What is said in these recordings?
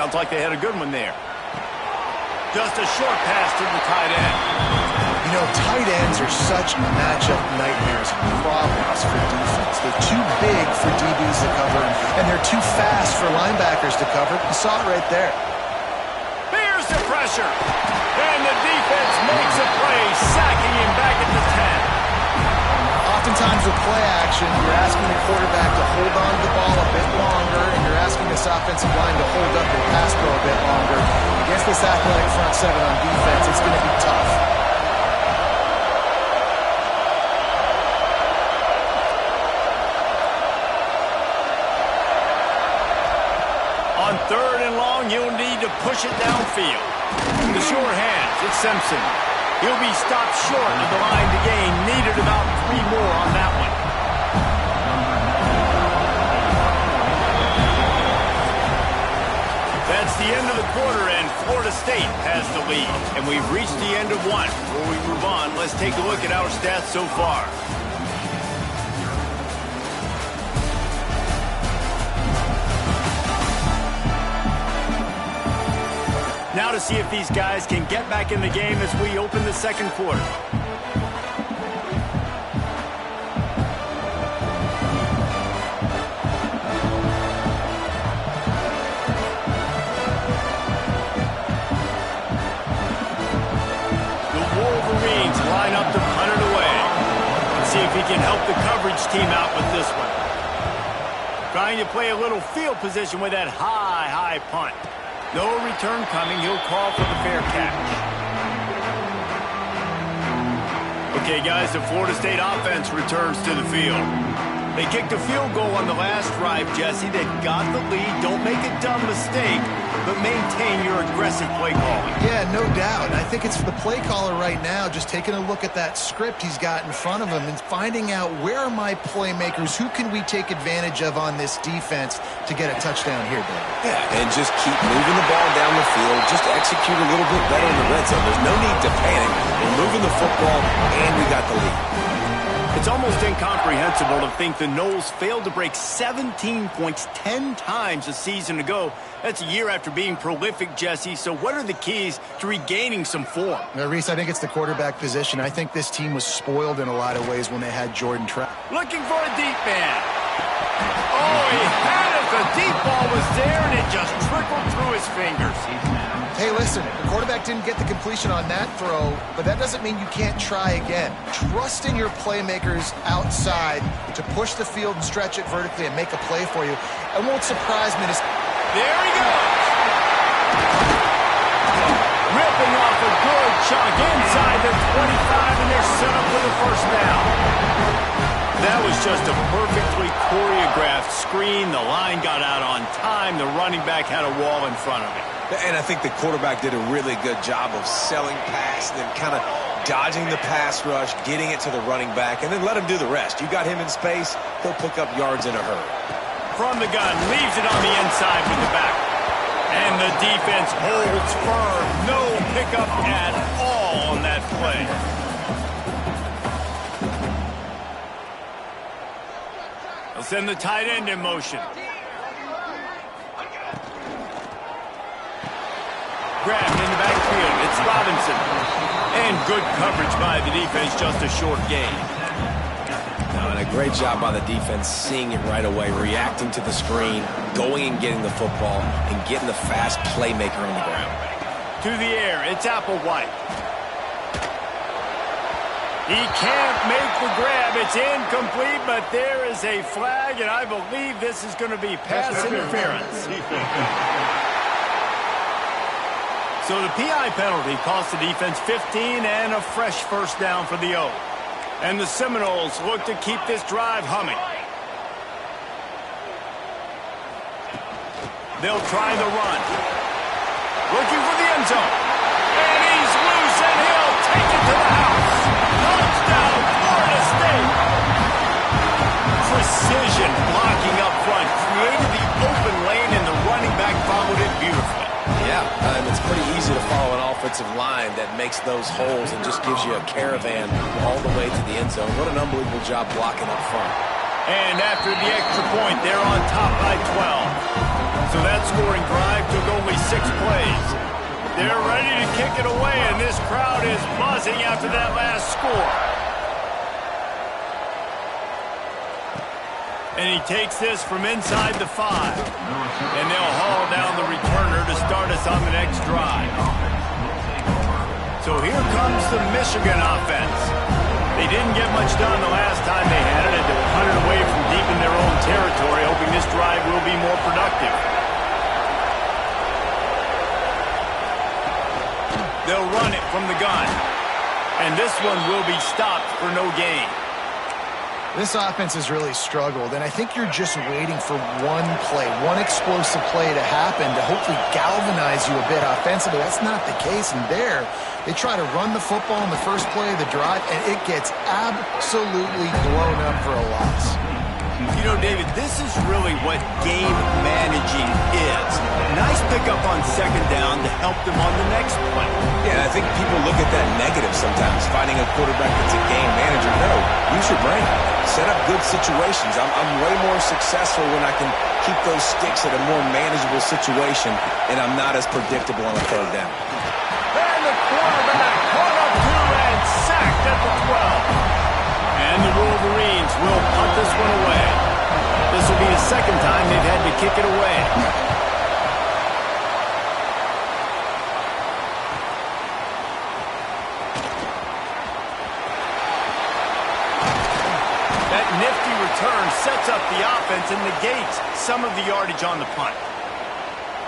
Sounds like they had a good one there. Just a short pass to the tight end. You know, tight ends are such matchup nightmares and problems for defense. They're too big for DBs to cover, and they're too fast for linebackers to cover. You saw it right there. Here's the pressure. And the defense makes a play, sacking him back at the 10. Oftentimes with play action, you're asking the quarterback to hold on to the ball a bit longer, and you're asking this offensive line to hold up their pass pro a bit longer. Against this athletic front seven on defense, it's going to be tough. On 3rd and long, you'll need to push it downfield. The sure hands, it's Simpson. He'll be stopped short of the line to gain. Needed about 3 more on that one. That's the end of the quarter, and Florida State has the lead. And we've reached the end of one. Before we move on, let's take a look at our stats so far. Now to see if these guys can get back in the game as we open the second quarter. The Wolverines line up to punt it away. Let's see if he can help the coverage team out with this one. Trying to play a little field position with that high punt. No return coming. He'll call for the fair catch. Okay, guys, the Florida State offense returns to the field. They kicked a field goal on the last drive, Jesse. They got the lead. Don't make a dumb mistake, but maintain your aggressive play calling. Yeah, no doubt. I think it's the play caller right now just taking a look at that script he's got in front of him and finding out where are my playmakers, who can we take advantage of on this defense to get a touchdown here, Dave. Yeah, and just keep moving the ball down the field. Just execute a little bit better in the red zone. There's no need to panic. We're moving the football, and we got the lead. It's almost incomprehensible to think the Noles failed to break 17 points 10 times a season ago. That's a year after being prolific, Jesse. So what are the keys to regaining some form? Reese, I think it's the quarterback position. I think this team was spoiled in a lot of ways when they had Jordan Trout. Looking for a deep man. Oh, he had it. The deep ball was there, and it just trickled through his fingers. Hey, listen, the quarterback didn't get the completion on that throw, but that doesn't mean you can't try again. Trust in your playmakers outside to push the field and stretch it vertically and make a play for you. It won't surprise me to... There he goes. Ripping off a good chunk inside the 25, and they're set up for the first down. That was just a perfectly choreographed screen. The line got out on time. The running back had a wall in front of it. And I think the quarterback did a really good job of selling past and then kind of dodging the pass rush, getting it to the running back, and then let him do the rest. You got him in space, he'll pick up yards in a hurry. From the gun, leaves it on the inside with the back. And the defense holds firm. No pickup at all on that play. They'll send the tight end in motion. Grabbed in the backfield. It's Robinson. And good coverage by the defense, just a short gain. And a great job by the defense, seeing it right away, reacting to the screen, going and getting the football, and getting the fast playmaker on the ground. To the air, it's Applewhite. He can't make the grab. It's incomplete, but there is a flag, and I believe this is going to be pass interference. So the PI penalty cost the defense 15 and a fresh first down for the O. And the Seminoles look to keep this drive humming. They'll try the run. Looking for the end zone. And he's loose, and he'll take it to the house. Touchdown, Florida State. Precision blocking up front. Created the open lane, and the running back followed it beautifully. Yeah, it's pretty easy to follow an offensive line that makes those holes and just gives you a caravan all the way to the end zone. What an unbelievable job blocking up front. And after the extra point, they're on top by 12. So that scoring drive took only kick it away, and this crowd is buzzing after that last score. And he takes this from inside the 5. And they'll haul down the returner to start us on the next drive. So here comes the Michigan offense. They didn't get much done the last time they had it, and they punt it away from deep in their own territory, hoping this drive will be more productive. They'll run it from the gun. And this one will be stopped for no gain. This offense has really struggled, and I think you're just waiting for one play, one explosive play to happen to hopefully galvanize you a bit offensively. That's not the case, and there, they try to run the football in the first play of the drive, and it gets absolutely blown up for a loss. You know, David, this is really what game managing is. Nice pickup on second down to help them on the next play. Yeah, I think people look at that negative sometimes, finding a quarterback that's a game manager. No, use your brain. Set up good situations. I'm way more successful when I can keep those sticks at a more manageable situation, and I'm not as predictable on a third down. And the quarterback caught up to and sacked at the 12. And the Wolverines will punt this one away. This will be the second time they've had to kick it away. That nifty return sets up the offense and negates some of the yardage on the punt.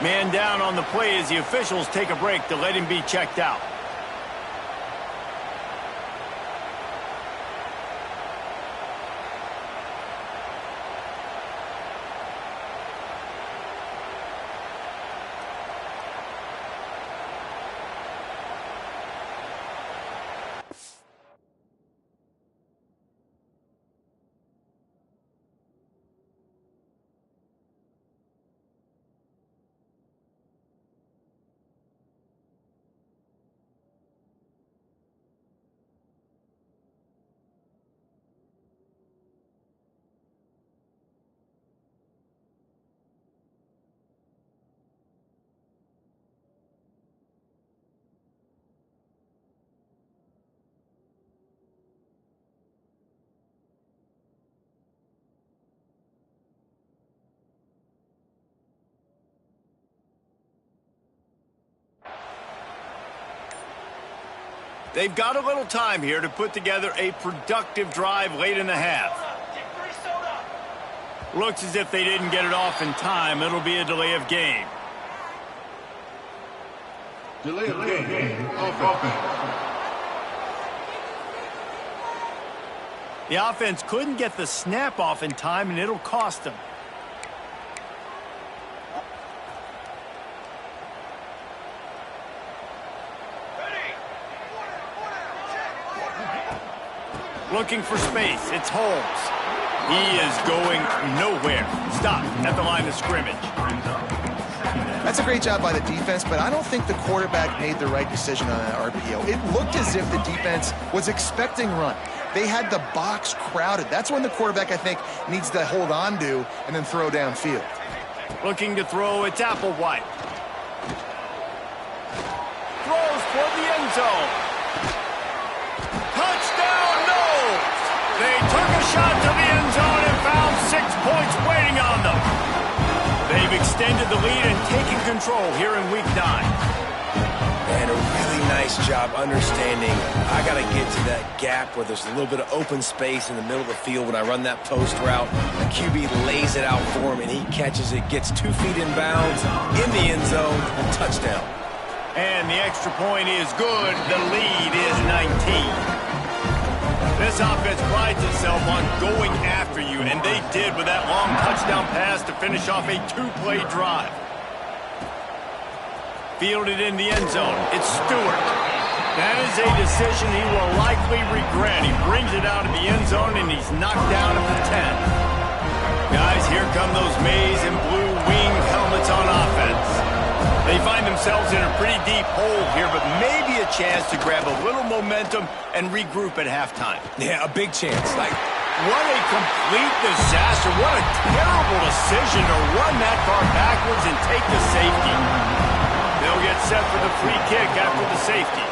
Man down on the play as the officials take a break to let him be checked out. They've got a little time here to put together a productive drive late in the half. Looks as if they didn't get it off in time. It'll be a delay of game. Delay of game. Offense. The offense couldn't get the snap off in time, and it'll cost them. Looking for space. It's Holmes. He is going nowhere. Stop at the line of scrimmage. That's a great job by the defense, but I don't think the quarterback made the right decision on that RPO. It looked as if the defense was expecting run. They had the box crowded. That's when the quarterback, I think, needs to hold on to and then throw downfield. Looking to throw. It's Applewhite. Throws toward the end zone. Touchdown, no! They took a shot to the end zone and found 6 points waiting on them. They've extended the lead and taken control here in Week 9. And a really nice job understanding I got to get to that gap where there's a little bit of open space in the middle of the field when I run that post route. The QB lays it out for him, and he catches it, gets 2 feet in bounds, in the end zone, touchdown. And the extra point is good. The lead is 19. This offense prides itself on going after you, and they did with that long touchdown pass to finish off a 2-play drive. Fielded in the end zone. It's Stewart. That is a decision he will likely regret. He brings it out of the end zone, and he's knocked down at the 10. Guys, here come those maize and blue winged helmets on offense. They find themselves in a pretty deep hole here, but maybe a chance to grab a little momentum and regroup at halftime. Yeah, a big chance. What a complete disaster. What a terrible decision to run that far backwards and take the safety. They'll get set for the the free kick after the safety.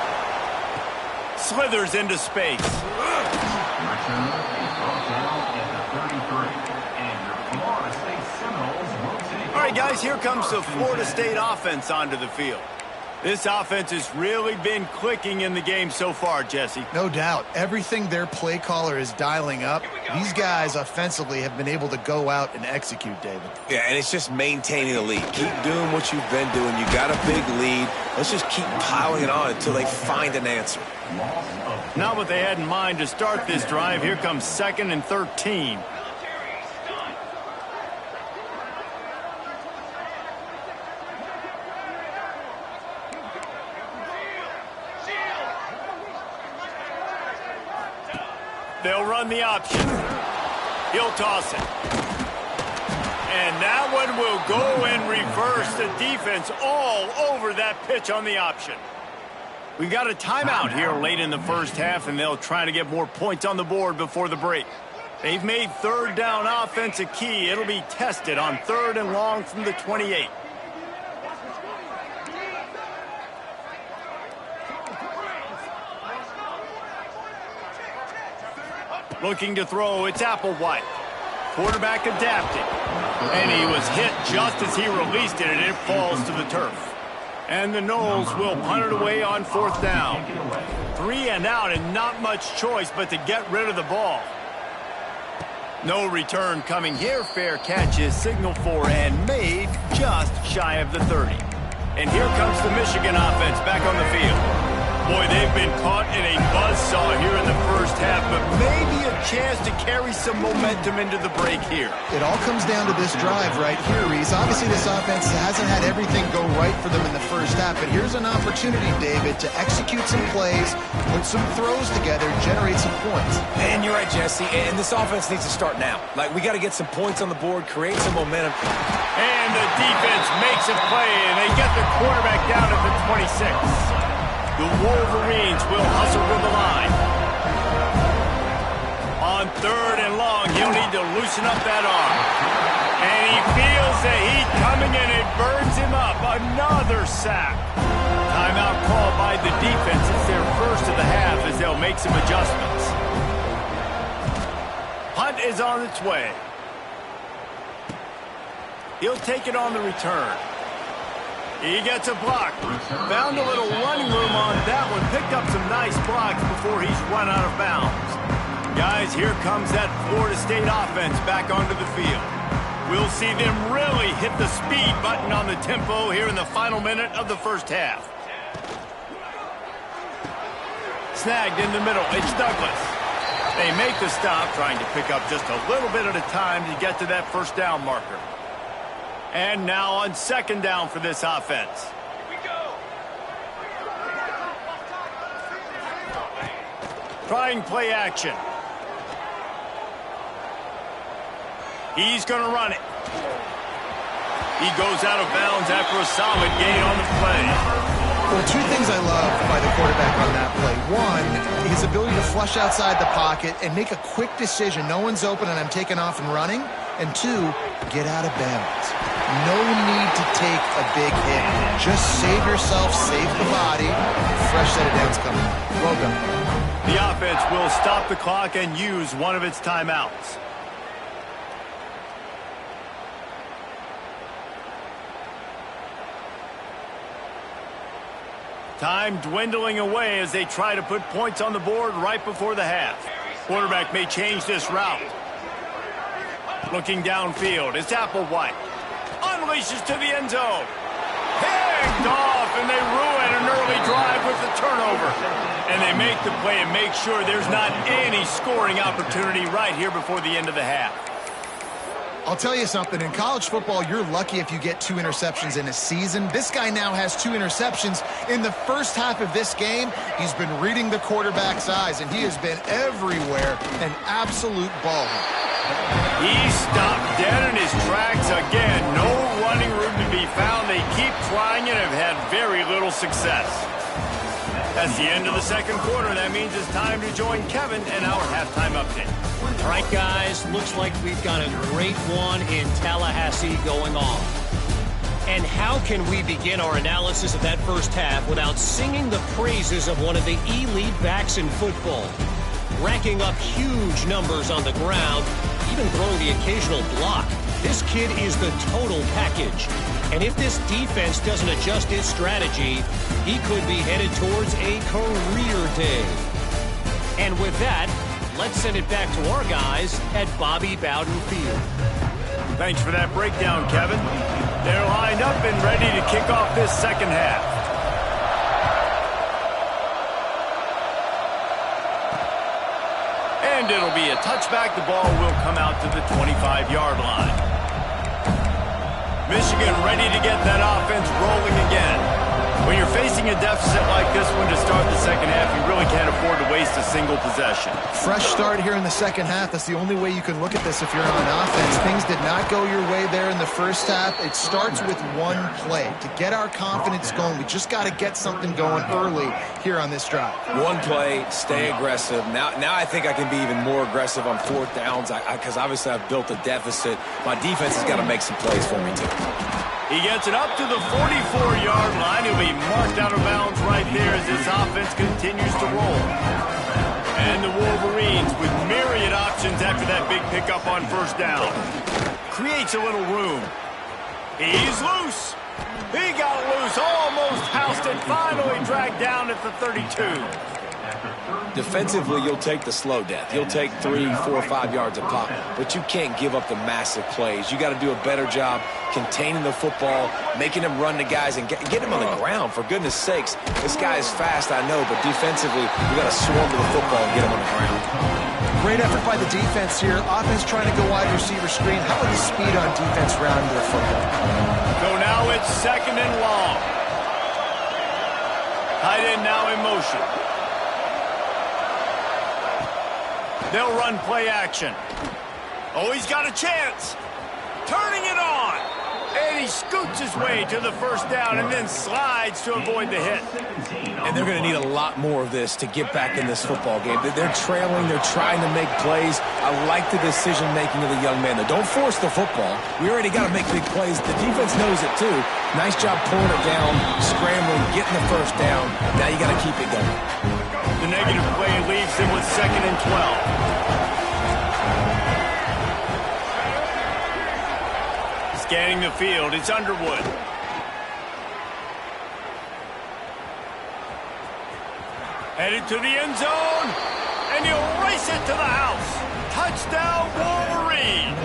Slithers into space. Return is brought down at the 33. And your Florida State Seminoles will take. All right, guys, here comes the Florida State offense onto the field. This offense has really been clicking in the game so far, Jesse. No doubt. Everything their play caller is dialing up, these guys offensively have been able to go out and execute, David. Yeah, and it's just maintaining the lead. Keep doing what you've been doing. You got a big lead. Let's just keep piling it on until they find an answer. Not what they had in mind to start this drive. Here comes 2nd and 13. They'll run the option. He'll toss it. And that one will go in reverse. The defense all over that pitch on the option. We've got a timeout here late in the first half, and they'll try to get more points on the board before the break. They've made third down offense a key. It'll be tested on 3rd and long from the 28. Looking to throw, it's Applewhite. Quarterback adapting. And he was hit just as he released it, and it falls to the turf. And the Noles will punt it away on 4th down. 3 and out, and not much choice but to get rid of the ball. No return coming here. Fair catch is signaled for and made just shy of the 30. And here comes the Michigan offense back on the field. Boy, they've been caught in a buzzsaw here in the first half, but maybe a chance to carry some momentum into the break here. It all comes down to this drive right here, Reese. Obviously, this offense hasn't had everything go right for them in the first half, but here's an opportunity, David, to execute some plays, put some throws together, generate some points. And you're right, Jesse, and this offense needs to start now. Like, we got to get some points on the board, create some momentum. And the defense makes a play, and they get the quarterback down at the 26. The Wolverines will hustle to the line. On 3rd and long, he'll need to loosen up that arm. And he feels the heat coming in. It burns him up. Another sack. Timeout called by the defense. It's their first of the half as they'll make some adjustments. Punt is on its way. He'll take it on the return. He gets a block. Found a little running room on that one. Picked up some nice blocks before he's run out of bounds. Guys, here comes that Florida State offense back onto the field. We'll see them really hit the speed button on the tempo here in the final minute of the first half. Snagged in the middle. It's Douglas. They make the stop, trying to pick up just a little bit at a time to get to that first down marker. And now on 2nd down for this offense. Here we go. Trying play action. He's going to run it. He goes out of bounds after a solid gain on the play. Well, 2 things I love by the quarterback on that play. 1, his ability to flush outside the pocket and make a quick decision. No one's open and I'm taking off and running. And 2, get out of bounds. No need to take a big hit. Just save yourself, save the body. Fresh set of downs coming. Well done. The offense will stop the clock and use one of its timeouts. Time dwindling away as they try to put points on the board right before the half. Quarterback may change this route. Looking downfield, it's Applewhite. Unleashes to the end zone. Picked off, and they ruin an early drive with the turnover. And they make the play and make sure there's not any scoring opportunity right here before the end of the half. I'll tell you something. In college football, you're lucky if you get 2 interceptions in a season. This guy now has 2 interceptions. In the first half of this game, he's been reading the quarterback's eyes, and he has been everywhere, an absolute ball. He stopped dead in his tracks again. No running room to be found. They keep trying and have had very little success. That's the end of the second quarter. That means it's time to join Kevin and our halftime update. All right, guys, looks like we've got a great one in Tallahassee going on. And how can we begin our analysis of that first half without singing the praises of one of the elite backs in football? Racking up huge numbers on the ground, even throwing the occasional block. This kid is the total package. And if this defense doesn't adjust its strategy, he could be headed towards a career day. And with that, let's send it back to our guys at Bobby Bowden Field. Thanks for that breakdown, Kevin. They're lined up and ready to kick off this second half. And it'll be a touchback. The ball will come out to the 25-yard line. Michigan ready to get that offense rolling again. When you're facing a deficit like this one to start the second half, you really can't afford to waste a single possession. Fresh start here in the second half. That's the only way you can look at this if you're on offense. Things did not go your way there in the first half. It starts with one play. To get our confidence going, we just got to get something going early here on this drive. One play, stay aggressive. Now I think I can be even more aggressive on fourth downs because obviously I've built a deficit. My defense has got to make some plays for me too. He gets it up to the 44-yard line. He'll be marked out of bounds right there as this offense continues to roll. And the Wolverines with myriad options after that big pickup on first down. Creates a little room. He's loose. He got loose, almost housed it, finally dragged down at the 32. Defensively, you'll take the slow death. You'll take 3, 4, 5 yards a pop, but you can't give up the massive plays. You got to do a better job containing the football, making him run to guys, and get him on the ground. For goodness sakes, this guy is fast, I know, but defensively, you got to swarm to the football and get him on the ground. Great effort by the defense here. Offense trying to go wide receiver screen. How about the speed on defense rounding the football? So now it's second and long. Tight end now in motion. They'll run play action. Oh, he's got a chance. Turning it on. And he scoots his way to the first down and then slides to avoid the hit. And they're going to need a lot more of this to get back in this football game. They're trailing. They're trying to make plays. I like the decision-making of the young man. Though. Don't force the football. We already got to make big plays. The defense knows it, too. Nice job pulling it down, scrambling, getting the first down. Now you got to keep it going. The negative play leaves him with second and 12. Scanning the field, it's Underwood. Headed to the end zone, and he'll race it to the house. Touchdown, Wolverines.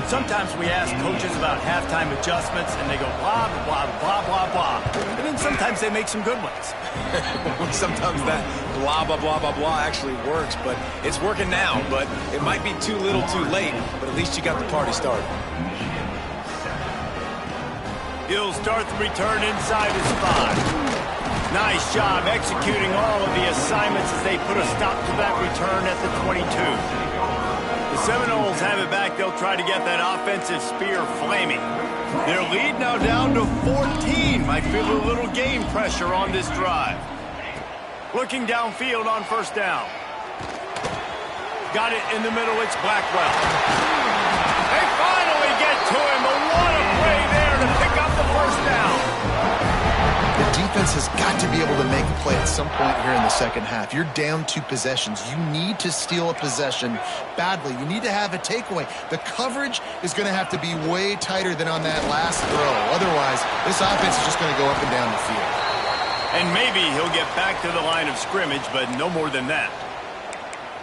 Sometimes we ask coaches about halftime adjustments, and they go blah, blah, blah, blah, blah. And then sometimes they make some good ones. Sometimes that blah, blah, blah, blah, blah actually works, but it's working now. But it might be too little too late, but at least you got the party started. He'll start the return inside his 5. Nice job executing all of the assignments as they put a stop to that return at the 22. The Seminoles have it back. They'll try to get that offensive spear flaming. Their lead now down to 14. Might feel a little game pressure on this drive. Looking downfield on first down. Got it in the middle. It's Blackwell. They finally get to him. But what a play there to pick up the first down. The defense has got to be able to make a play at some point here in the second half. You're down 2 possessions. You need to steal a possession badly. You need to have a takeaway. The coverage is going to have to be way tighter than on that last throw. Otherwise, this offense is just going to go up and down the field. And maybe he'll get back to the line of scrimmage, but no more than that.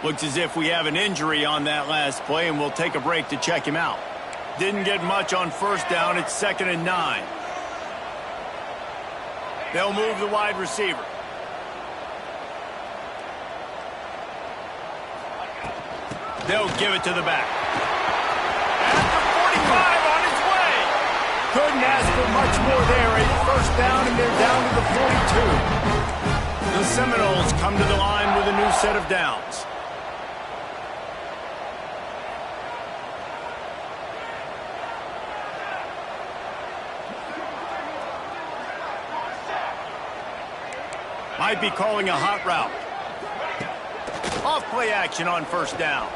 Looks as if we have an injury on that last play, and we'll take a break to check him out. Didn't get much on first down. It's second and 9. They'll move the wide receiver. They'll give it to the back. At the 45 on its way. Couldn't ask for much more there. A first down, and they're down to the 42. The Seminoles come to the line with a new set of downs. Might be calling a hot route. Off play action on first down.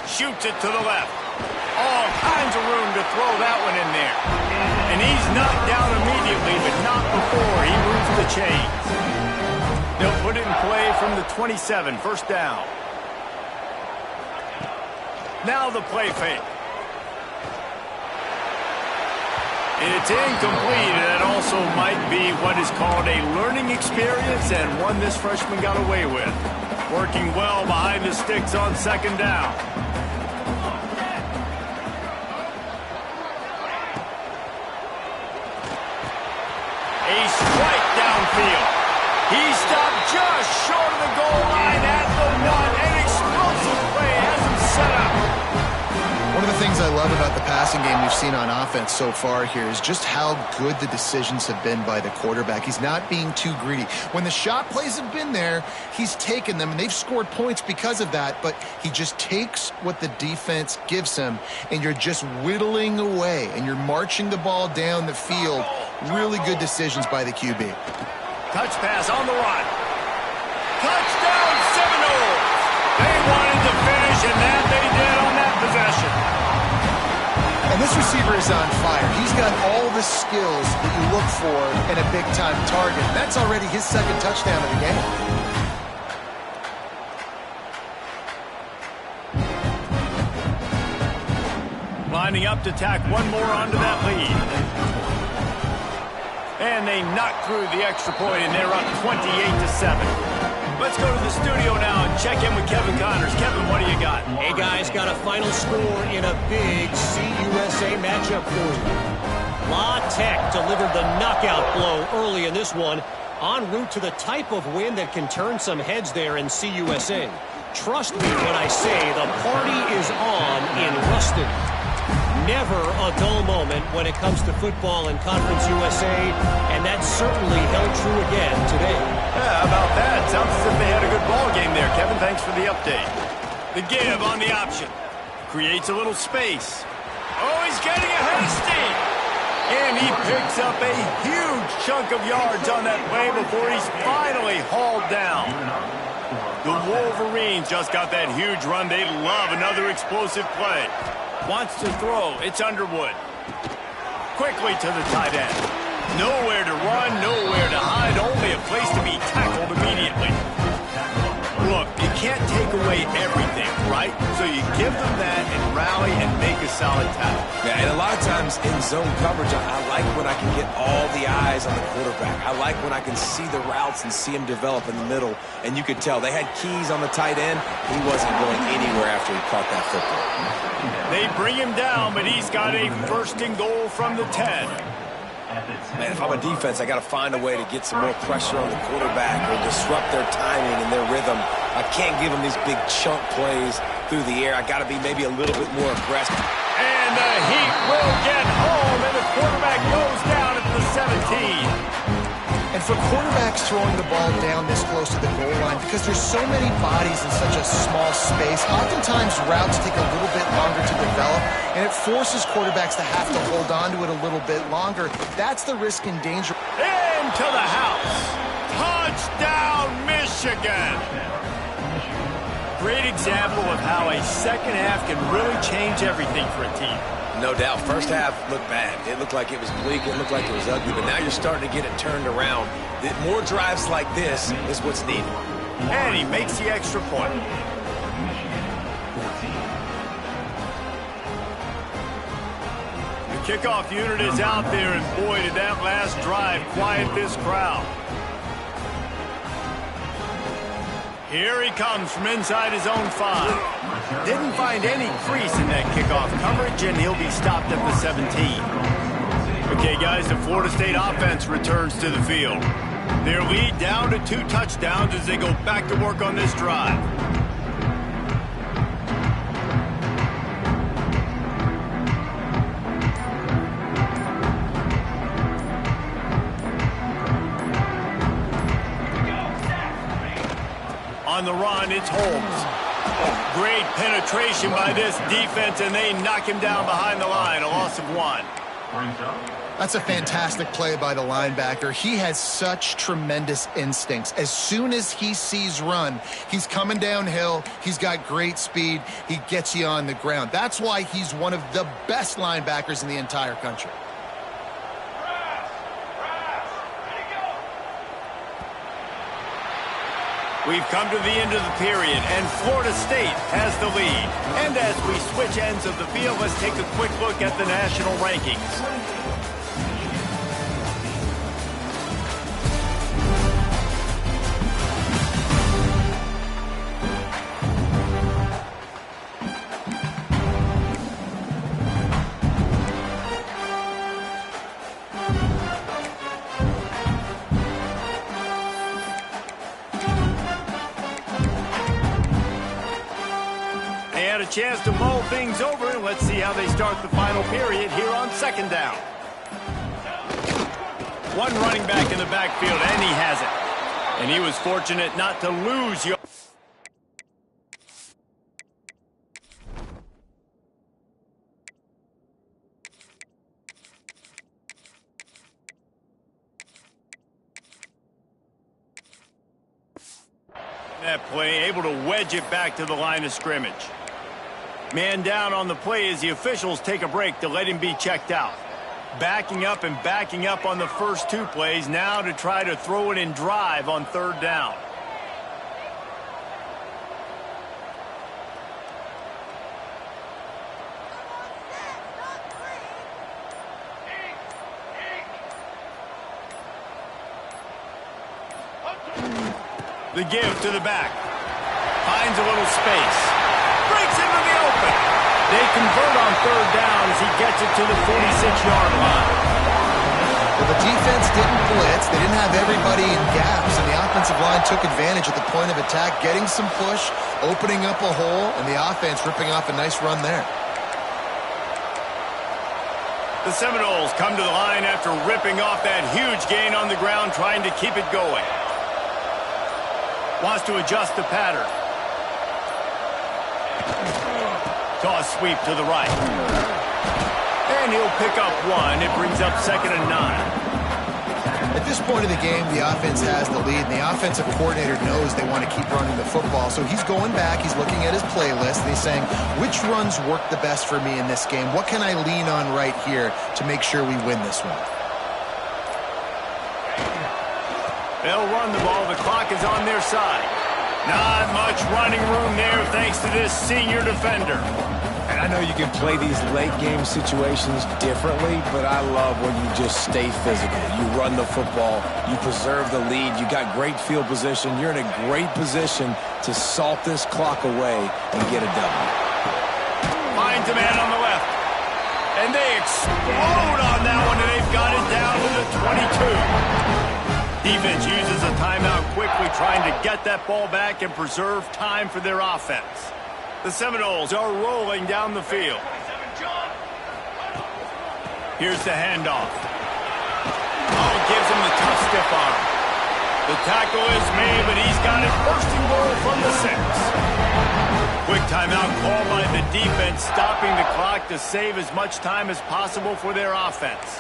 Shoots it to the left. All kinds of room to throw that one in there. And he's knocked down immediately, but not before he moves the chains. They'll put it in play from the 27, first down. Now the play fake. It's incomplete, and that also might be what is called a learning experience, and one this freshman got away with. Working well behind the sticks on second down. A strike downfield. He stopped just short of the goal line at the one. An explosive play has him set up. One of the things I love about the passing game we've seen on offense so far here is just how good the decisions have been by the quarterback. He's not being too greedy. When the shot plays have been there, he's taken them, and they've scored points because of that, but he just takes what the defense gives him, and you're just whittling away, and you're marching the ball down the field. Really good decisions by the QB. Touch pass on the run. Touchdown Seminoles! They wanted to finish, and that they did on that possession. And this receiver is on fire. He's got all the skills that you look for in a big-time target. That's already his second touchdown of the game. Lining up to tack one more onto that lead. And they knock through the extra point, and they're up 28-7. Let's go to the studio now and check in with Kevin Connors. Kevin, what do you got? Hey, guys, got a final score in a big CUSA matchup for you. La Tech delivered the knockout blow early in this one, en route to the type of win that can turn some heads there in CUSA. Trust me when I say the party is on in Ruston. Never a dull moment when it comes to football in Conference USA, and that certainly held true again today. Yeah, how about that? Sounds as if they had a good ball game there. Kevin, thanks for the update. The give on the option. Creates a little space. Oh, he's getting ahead of steam. And he picks up a huge chunk of yards on that play before he's finally hauled down. The Wolverines just got that huge run. They love another explosive play. Wants to throw. It's Underwood. Quickly to the tight end. Nowhere to run, nowhere to hide, only a place to be tackled immediately. Look, you can't take away everything, right? So you give them that and rally and make a solid tackle. Yeah, and a lot of times in zone coverage, I like when I can get all the eyes on the quarterback. I like when I can see the routes and see him develop in the middle. And you could tell they had keys on the tight end. He wasn't going anywhere after he caught that football. They bring him down, but he's got a first and goal from the 10. Man, if I'm a defense, I got to find a way to get some more pressure on the quarterback or disrupt their timing and their rhythm. I can't give them these big chunk plays through the air. I got to be maybe a little bit more aggressive. And the Heat will get home, and the quarterback goes down at the 17. And for quarterbacks throwing the ball down this close to the goal line, because there's so many bodies in such a small space, oftentimes routes take a little bit longer to develop, and it forces quarterbacks to have to hold on to it a little bit longer. That's the risk and danger. Into the house. Touchdown, Michigan. Great example of how a second half can really change everything for a team. No doubt. First half looked bad. It looked like it was bleak. It looked like it was ugly. But now you're starting to get it turned around. More drives like this is what's needed. And he makes the extra point. The kickoff unit is out there, and boy, did that last drive quiet this crowd. Here he comes from inside his own 5. Didn't find any crease in that kickoff coverage, and he'll be stopped at the 17. Okay, guys, the Florida State offense returns to the field. Their lead down to 2 touchdowns as they go back to work on this drive. On the run, it's Holmes. Great penetration by this defense, and they knock him down behind the line. A loss of 1. That's a fantastic play by the linebacker. He has such tremendous instincts. As soon as he sees run, he's coming downhill. He's got great speed. He gets you on the ground. That's why he's one of the best linebackers in the entire country. We've come to the end of the period, and Florida State has the lead. And as we switch ends of the field, let's take a quick look at the national rankings. Chance to mull things over, and let's see how they start the final period here on second down. One running back in the backfield, and he has it. And he was fortunate not to lose. That play, able to wedge it back to the line of scrimmage. Man down on the play as the officials take a break to let him be checked out. Backing up and backing up on the first two plays, now to try to throw it in drive on third down. The give to the back. Finds a little space. Breaks into the open. They convert on third down as he gets it to the 46-yard line. Well, the defense didn't blitz. They didn't have everybody in gaps, and the offensive line took advantage at the point of attack, getting some push, opening up a hole, and the offense ripping off a nice run there. The Seminoles come to the line after ripping off that huge gain on the ground, trying to keep it going. Wants to adjust the pattern. Toss sweep to the right. And he'll pick up one. It brings up 2nd and 9. At this point of the game, the offense has the lead, and the offensive coordinator knows they want to keep running the football. So he's going back, he's looking at his playlist, and he's saying, which runs work the best for me in this game? What can I lean on right here to make sure we win this one? They'll run the ball. The clock is on their side. Not much running room there thanks to this senior defender. And I know you can play these late-game situations differently, but I love when you just stay physical. You run the football. You preserve the lead. You got great field position. You're in a great position to salt this clock away and get a W. Finds a man on the left. And they explode on that one, and they've got it down to the 22. Defense uses a timeout quickly, trying to get that ball back and preserve time for their offense. The Seminoles are rolling down the field. Here's the handoff. Oh, gives him the tough stiff arm. The tackle is made, but he's got it first and goal from the 6. Quick timeout call by the defense, stopping the clock to save as much time as possible for their offense.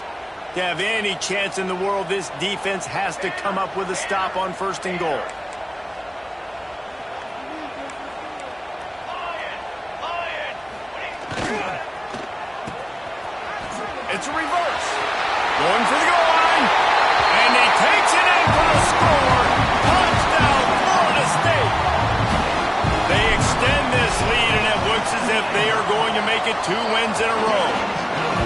To have any chance in the world, this defense has to come up with a stop on 1st and goal. It's a reverse. Going for the goal line. And he takes it in for the score. Touchdown, Florida State. They extend this lead, and it looks as if they are going to make it 2 wins in a row.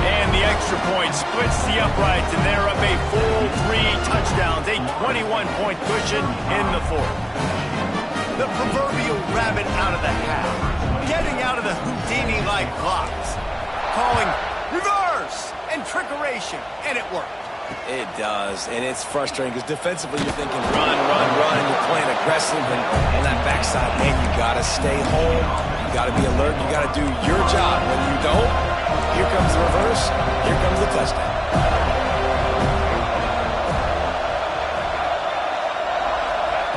And the extra point splits the uprights, and they're up a full 3 touchdowns, a 21-point cushion in the 4th. The proverbial rabbit out of the hat, getting out of the Houdini-like blocks, calling reverse and trickeration, and it worked. It does, and it's frustrating because defensively you're thinking run, and you're playing aggressive and on that backside, man, you got to stay home. You got to be alert. You got to do your job. When you don't, here comes the reverse. Here comes the touchdown.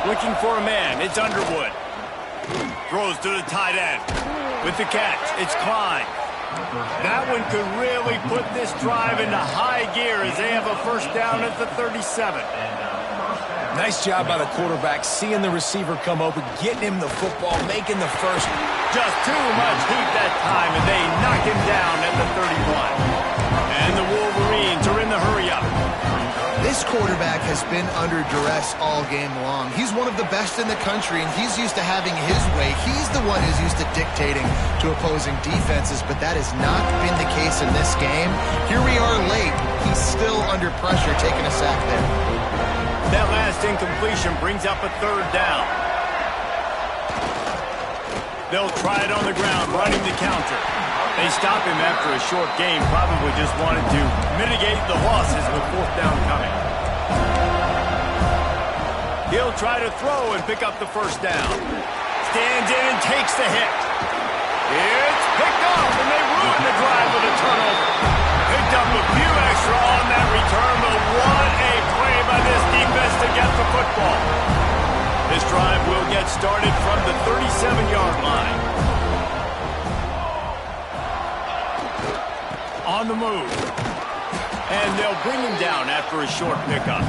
Looking for a man. It's Underwood. Throws to the tight end. With the catch, it's Klein. That one could really put this drive into high gear as they have a first down at the 37. Nice job by the quarterback, seeing the receiver come open, getting him the football, making the first. Just too much heat that time, and they knock him down at the 31. And the Wolverines are in the hurry-up. This quarterback has been under duress all game long. He's one of the best in the country, and he's used to having his way. He's the one who's used to dictating to opposing defenses, but that has not been the case in this game. Here we are late. He's still under pressure, taking a sack there. That last incompletion brings up a third down. They'll try it on the ground, running the counter. They stop him after a short game, probably just wanted to mitigate the losses with fourth down coming. He'll try to throw and pick up the first down. Stands in and takes the hit. It's picked off, and they ruin the drive with a turnover. Picked up a few extra on that return, but what a play by this defense to get the football. This drive will get started from the 37-yard line. On the move. And they'll bring him down after a short pickup.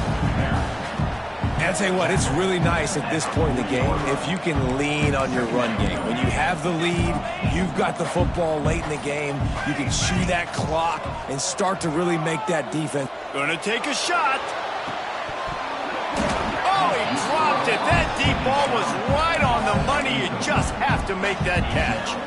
And I'll tell you what, it's really nice at this point in the game if you can lean on your run game. When you have the lead, you've got the football late in the game, you can chew that clock and start to really make that defense. Gonna take a shot. Oh, he dropped it. That deep ball was right on the money. You just have to make that catch.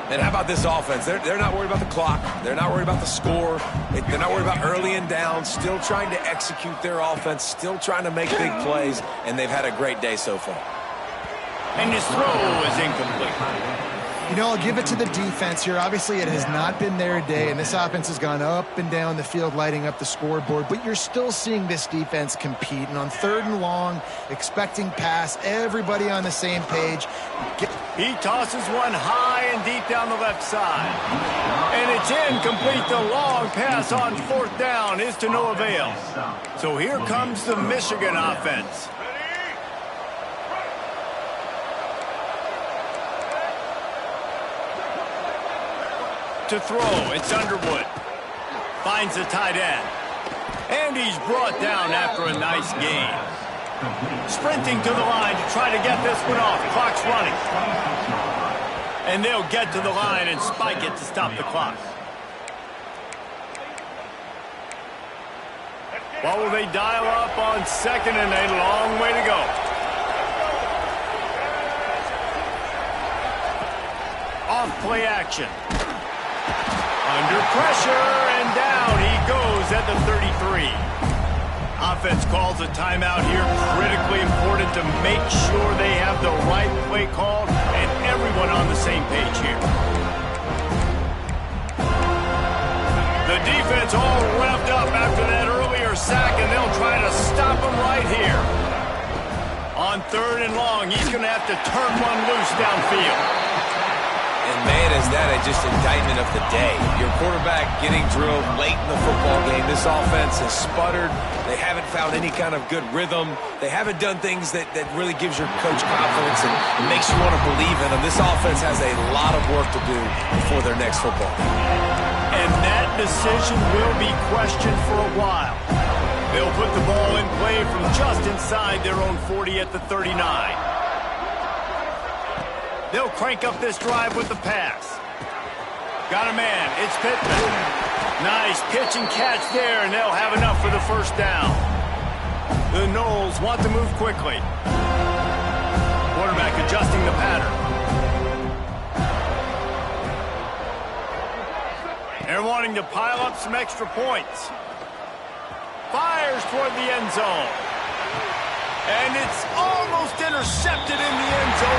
And how about this offense? They're not worried about the clock. They're not worried about the score. They're not worried about early and down. Still trying to execute their offense. Still trying to make big plays. And they've had a great day so far. And his throw is incomplete. You know, I'll give it to the defense here. Obviously, it has not been their day, and this offense has gone up and down the field, lighting up the scoreboard. But you're still seeing this defense compete. And on third and long, expecting pass, everybody on the same page. He tosses one high and deep down the left side. And it's incomplete. The long pass on fourth down is to no avail. So here comes the Michigan offense. To throw, it's Underwood. Finds the tight end. And he's brought down after a nice gain. Sprinting to the line to try to get this one off. Clock's running. And they'll get to the line and spike it to stop the clock. What will they dial up on second and a long way to go? Off play action. Under pressure, and down he goes at the 33. Offense calls a timeout here. Critically important to make sure they have the right play called and everyone on the same page here. The defense all revved up after that earlier sack, and they'll try to stop him right here. On third and long, he's going to have to turn one loose downfield. And man, is that just indictment of the day. Your quarterback getting drilled late in the football game. This offense has sputtered. They haven't found any kind of good rhythm. They haven't done things that really gives your coach confidence and makes you want to believe in them. This offense has a lot of work to do before their next football game. And that decision will be questioned for a while. They'll put the ball in play from just inside their own 40 at the 39. They'll crank up this drive with the pass. Got a man. It's Pittman. Nice pitch and catch there, and they'll have enough for the first down. The Noles want to move quickly. Quarterback adjusting the pattern. They're wanting to pile up some extra points. Fires toward the end zone. And it's almost intercepted in the end zone.